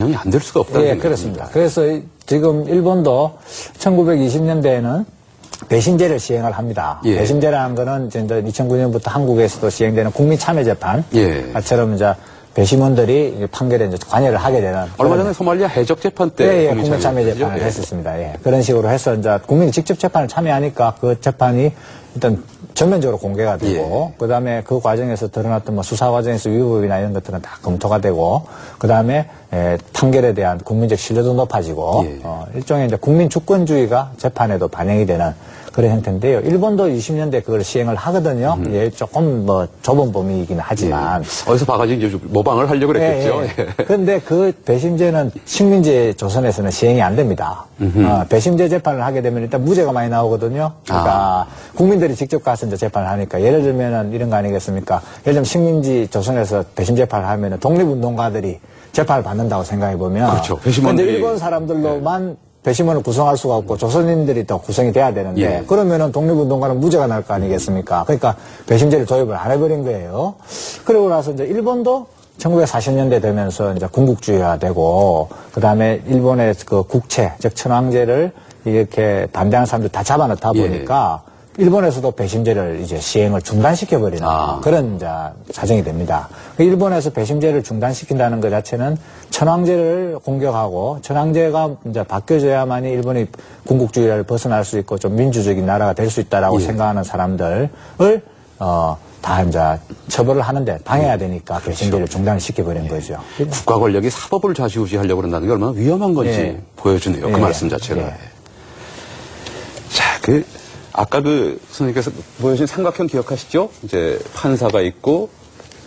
영향이 안 될 수가 없다는 예, 그렇습니다. 그래서 지금 일본도 1920년대에는 배심제를 시행을 합니다. 예. 배심제라는 거는 이제 2009년부터 한국에서도 시행되는 국민참여재판처럼 이제 배심원들이 판결에 이제 관여를 하게 되는. 얼마 전에 소말리아 해적 재판 때 국민참여재판을 했었습니다. 예. 그런 식으로 해서 이제 국민이 직접 재판을 참여하니까 그 재판이 일단 전면적으로 공개가 되고, 그 다음에 그 과정에서 드러났던 뭐 수사 과정에서 위법이나 이런 것들은 다 검토가 되고, 그 다음에 판결에 대한 국민적 신뢰도 높아지고, 일종의 이제 국민 주권주의가 재판에도 반영이 되는 그런 형태인데요. 일본도 20년대 그걸 시행을 하거든요. 예, 조금 뭐 좁은 범위이긴 하지만. 어디서 봐가지고 모방을 하려고 그랬겠죠. 그런데 그 배심제는 식민지 조선에서는 시행이 안 됩니다. 배심제 재판을 하게 되면 일단 무죄가 많이 나오거든요. 그러니까 국민들이 직접 가서 이제 재판을 하니까 예를 들면은 이런 거 아니겠습니까? 예를 들면 식민지 조선에서 배심 재판을 하면은 독립운동가들이 재판을 받는다고 생각해 보면. 그렇죠. 그런데 일본 사람들로만 배심원을 구성할 수가 없고 조선인들이 또 구성이 돼야 되는데 그러면은 독립운동가는 무죄가 날 거 아니겠습니까? 그러니까 배심제를 도입을 안 해버린 거예요. 그러고 나서 이제 일본도 1940년대 되면서 이제 군국주의화되고 그다음에 일본의 그 국채 즉 천황제를 이렇게 반대하는 사람들 다 잡아넣다 보니까 일본에서도 배심제를 이제 시행을 중단시켜버리는 그런 이제 사정이 됩니다. 일본에서 배심제를 중단시킨다는 것 자체는 천황제를 공격하고 천황제가 이제 바뀌어져야만이 일본이 군국주의를 벗어날 수 있고 좀 민주적인 나라가 될 수 있다라고 생각하는 사람들을 다 이제 처벌을 하는데 방해해야 되니까 배심제를 중단시켜버린 거죠. 국가 권력이 사법을 좌지우지하려고 그런다는 게 얼마나 위험한 건지 보여주네요. 그 말씀 자체가. 자, 아까 선생님께서 보여주신 삼각형 기억하시죠? 이제 판사가 있고,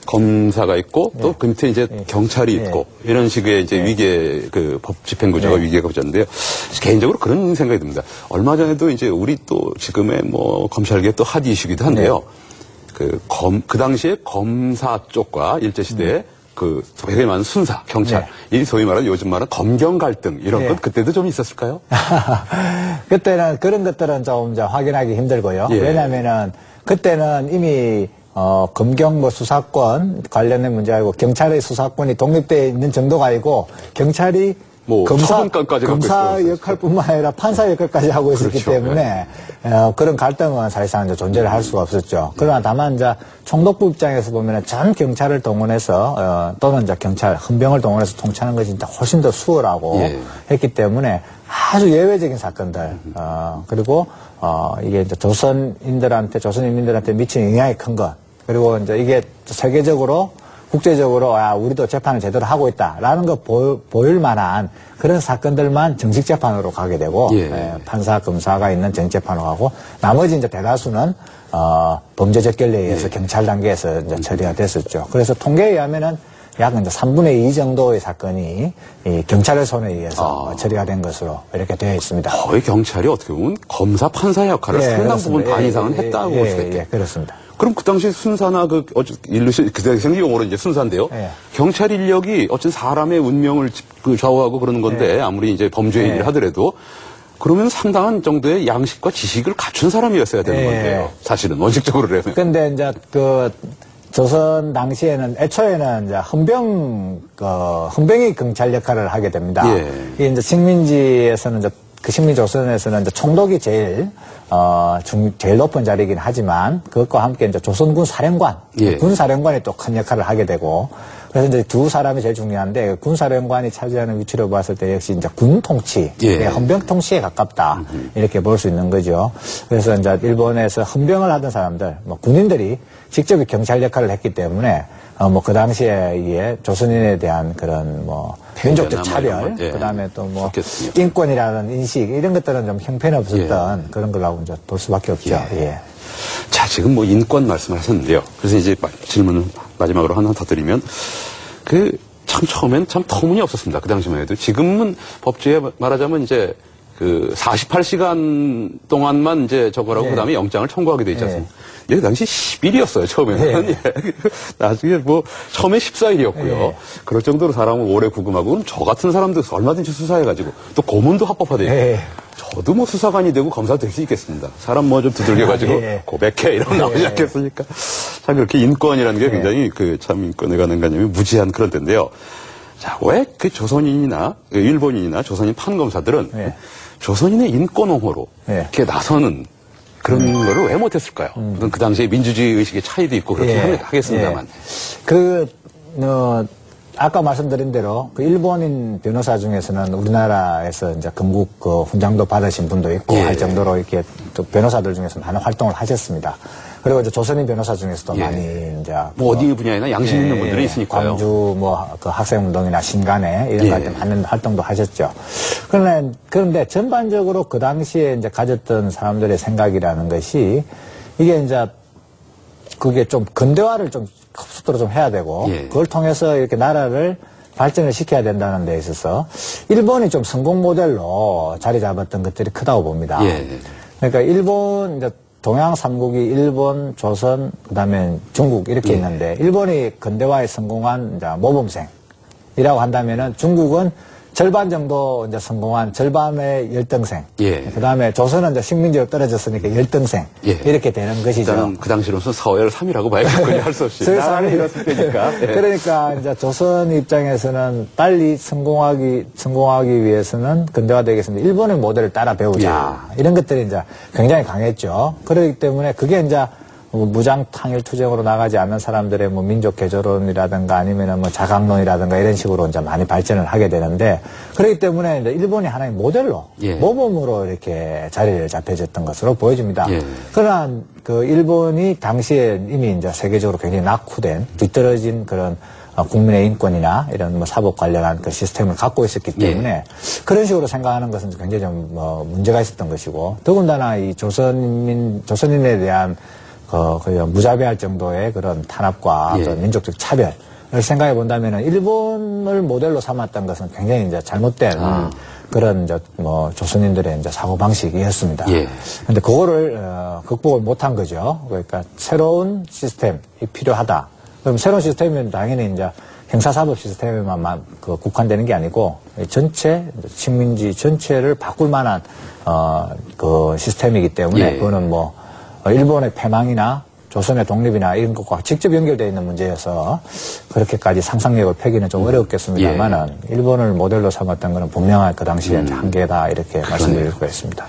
검사가 있고, 또 그 밑에 이제 경찰이 있고, 이런 식의 이제 위계, 법 집행구조가 위계가 구조인데요. 개인적으로 그런 생각이 듭니다. 얼마 전에도 이제 우리 또 지금의 뭐 검찰계 또 핫 이슈기도 한데요. 그 당시에 검사 쪽과 일제시대에 소위 말하는 순사, 경찰, 이 소위 말하는 요즘 말하는 검경 갈등, 이런 건 그때도 좀 있었을까요? 그때는 그런 것들은 좀 이제 확인하기 힘들고요. 왜냐면은 그때는 이미 검경 수사권 관련된 문제가 아니고 경찰의 수사권이 독립되어 있는 정도가 아니고 경찰이 검사 역할뿐만 아니라 판사 역할까지 하고 있었기 때문에 그런 갈등은 사실상 이제 존재를 할 수가 없었죠. 그러나 다만 이제 총독부 입장에서 보면은 전 경찰을 동원해서 또는 이제 경찰 헌병을 동원해서 통치하는 것이 진짜 훨씬 더 수월하고 했기 때문에 아주 예외적인 사건들 그리고 이게 이제 조선인민들한테 미치는 영향이 큰 것 그리고 이제 이게 세계적으로 국제적으로 우리도 재판을 제대로 하고 있다라는 거 보일 만한 그런 사건들만 정식 재판으로 가게 되고 판사, 검사가 있는 정식 재판으로 가고 나머지 이제 대다수는 범죄적 결례에 의해서 경찰 단계에서 이제 처리가 됐었죠. 그래서 통계에 의하면은 약 이제 3분의 2 정도의 사건이 이 경찰의 손에 의해서 처리가 된 것으로 이렇게 되어 있습니다. 거의 경찰이 어떻게 보면 검사, 판사 역할을 상당 부분 반 이상은 했다고 볼 수가 있겠죠. 그렇습니다. 그럼 그 당시 순사나 그 당시 용어로 이제 순사인데요. 경찰 인력이 어쨌든 사람의 운명을 좌우하고 그러는 건데 아무리 이제 범죄 일을 하더라도 그러면 상당한 정도의 양식과 지식을 갖춘 사람이었어야 되는 건데요. 사실은 원칙적으로 그러면. 근데 이제 조선 당시에는 애초에는 이제 헌병이 경찰 역할을 하게 됩니다. 이게 이제 식민지에서는 이제 식민지 조선에서는 이제 총독이 제일 높은 자리이긴 하지만 그것과 함께 이제 조선군 사령관, 군사령관이 또 큰 역할을 하게 되고 그래서 이제 두 사람이 제일 중요한데 군사령관이 차지하는 위치로 봤을 때 역시 이제 군 통치, 헌병 통치에 가깝다 이렇게 볼 수 있는 거죠. 그래서 이제 일본에서 헌병을 하던 사람들, 군인들이 직접 경찰 역할을 했기 때문에 그 당시에 조선인에 대한 그런 민족적 차별, 그다음에 또 인권이라는 인식 이런 것들은 좀 형편없었던 그런 걸로 이제 볼 수밖에 없죠. 자, 지금 인권 말씀하셨는데요. 그래서 이제 질문을 마지막으로 하나 더 드리면 참 처음엔 참 터무니없었습니다. 그 당시만 해도 지금은 법조에 말하자면 이제 48시간 동안만 이제 저거라고 그다음에 영장을 청구하게 돼 있지 않습니까? 그 당시 10일이었어요, 처음에는. 나중에 처음에 14일이었고요. 그럴 정도로 사람을 오래 구금하고, 그럼 저 같은 사람도 얼마든지 수사해가지고, 또 고문도 합법화돼 있고, 저도 수사관이 되고 검사도 될 수 있겠습니다. 사람 좀 두들겨가지고, 고백해, 이런 거 나오지 않겠습니까? 참, 그렇게 인권이라는 게 굉장히 참 인권에 관한 개념이 무지한 그런 데인데요. 자, 왜 그 조선인이나 일본인이나 조선인 판검사들은 예. 조선인의 인권 옹호로 예. 이렇게 나서는 그런 거를 왜 못했을까요? 물론 그 당시에 민주주의 의식의 차이도 있고 그렇게 예. 하겠습니다만. 아까 말씀드린 대로 그 일본인 변호사 중에서는 우리나라에서 이제 건국 그 훈장도 받으신 분도 있고 예. 할 정도로 이렇게 또 변호사들 중에서 많은 활동을 하셨습니다. 그리고 이제 조선인 변호사 중에서도 예. 많이 이제 뭐 어디 분야에나 양심 있는 분들이 있으니까요. 광주 뭐 그 학생운동이나 신간에 이런 예. 거 할 때 많은 활동도 하셨죠. 그런데 전반적으로 그 당시에 이제 가졌던 사람들의 생각이라는 것이 이게 이제 그게 좀 근대화를 좀 속도로 좀 해야 되고 예. 그걸 통해서 이렇게 나라를 발전을 시켜야 된다는 데 있어서 일본이 좀 성공 모델로 자리 잡았던 것들이 크다고 봅니다. 예. 그러니까 일본 이제 동양 삼국이 일본, 조선, 그다음에 중국 이렇게 예. 있는데 일본이 근대화에 성공한 이제 모범생이라고 한다면은 중국은 절반 정도 이제 성공한 절반의 열등생. 예. 그다음에 조선은 이제 식민지로 떨어졌으니까 열등생. 예. 이렇게 되는 것이죠. 일단 그 당시로서 서열 3이라고 봐야겠군요. 할 수 없이. 나라를 잃었을 때니까. 예. 그러니까 이제 조선 입장에서는 빨리 성공하기 위해서는 근대화되기 위해서는 일본의 모델을 따라 배우자. 예. 이런 것들이 이제 굉장히 강했죠. 그렇기 때문에 그게 이제 무장 tan일 투쟁으로 나가지 않는 사람들의 뭐 민족 개조론이라든가 아니면은 뭐 자강론이라든가 이런 식으로 이제 많이 발전을 하게 되는데 그렇기 때문에 이제 일본이 하나의 모델로 예. 모범으로 이렇게 자리를 잡혀졌던 것으로 보여집니다. 예. 그러나 그 일본이 당시에 이미 이제 세계적으로 굉장히 낙후된 뒤떨어진 그런 국민의 인권이나 이런 뭐 사법 관련한 그 시스템을 갖고 있었기 때문에 그런 식으로 생각하는 것은 굉장히 좀 문제가 있었던 것이고 더군다나 이 조선인에 대한 거의 무자비할 정도의 그런 탄압과 예. 어떤 민족적 차별을 생각해 본다면 일본을 모델로 삼았던 것은 굉장히 이제 잘못된 그런 이제 조선인들의 이제 사고 방식이었습니다. 예. 근데 그거를 극복을 못한 거죠. 그러니까 새로운 시스템이 필요하다. 그럼 새로운 시스템은 당연히 이제 형사사법 시스템에만 국한되는 게 아니고 전체 식민지 전체를 바꿀 만한 그 시스템이기 때문에 예. 그거는 일본의 패망이나 조선의 독립이나 이런 것과 직접 연결되어 있는 문제여서 그렇게까지 상상력을 펴기는 좀 어렵겠습니다만은 일본을 모델로 삼았던 것은 분명한 그 당시에 한계다 이렇게 말씀드릴 수가 있습니다.